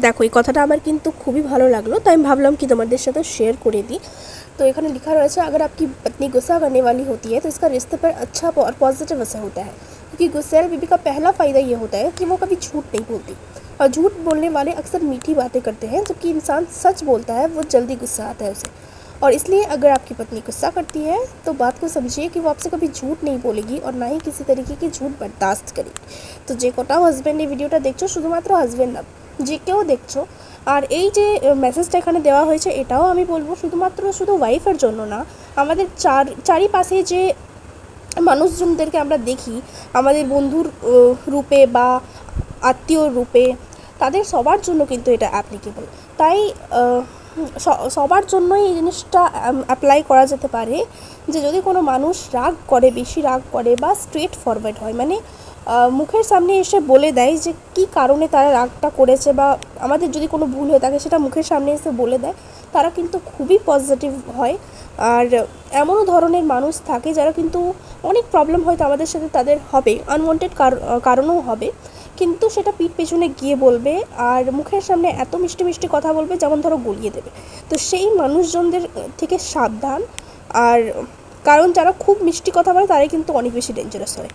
দেখো এই কথাটা আমার কিন্তু খুবই ভালো লাগলো, তাই আমি ভাবলাম কি তোমাদের সাথে শেয়ার করে দিই। तो এখানে লেখা রয়েছে, अगर आपकी पत्नी गुस्सा करने वाली होती है तो इसका रिश्ते पर अच्छा और पॉजिटिव असर होता है, क्योंकि गुस्सैल बीवी का पहला फ़ायदा ये होता है कि वो कभी झूठ नहीं बोलती। और झूठ बोलने वाले अक्सर मीठी बातें करते हैं, जबकि इंसान सच बोलता है वो जल्दी गुस्सा आता है उसे। और इसलिए अगर आपकी पत्नी गुस्सा करती है तो बात को समझिए कि वो आपसे कभी झूठ नहीं बोलेगी और ना ही किसी तरीके की झूठ बर्दाश्त करेगी। तो যে কটা হাজব্যান্ড এই ভিডিওটা দেখছো, শুধুমাত্র হাজব্যান্ড না, যে কেউ দেখছো। আর এই যে মেসেজটা এখানে দেওয়া হয়েছে, এটাও আমি বলবো শুধুমাত্র শুধু ওয়াইফের জন্য না, আমাদের চারিপাশে যে মানুষজনদেরকে আমরা দেখি আমাদের বন্ধুর রূপে বা আত্মীয় রূপে, তাদের সবার জন্য কিন্তু এটা অ্যাপ্লিকেবল। তাই সবার জন্যই এই জিনিসটা অ্যাপ্লাই করা যেতে পারে, যে যদি কোনো মানুষ রাগ করে, বেশি রাগ করে বা স্ট্রেট ফরওয়ার্ড হয়, মানে মুখের সামনে এসে বলে দেয় যে কী কারণে তারা রাগটা করেছে, বা আমাদের যদি কোনো ভুল হয়ে থাকে সেটা মুখের সামনে এসে বলে দেয়, তারা কিন্তু খুবই পজিটিভ হয়। আর এমনও ধরনের মানুষ থাকে যারা কিন্তু অনেক প্রবলেম হয়তো আমাদের সাথে তাদের হবে, আনওয়ান্টেড কারণও হবে, কিন্তু সেটা পিঠ পেছনে গিয়ে বলবে আর মুখের সামনে এত মিষ্টি মিষ্টি কথা বলবে যেমন ধরো গলিয়ে দেবে। তো সেই মানুষজনদের থেকে সাবধান। আর কারণ যারা খুব মিষ্টি কথা বলে তারাই কিন্তু অনেক বেশি ডেঞ্জারাস হয়।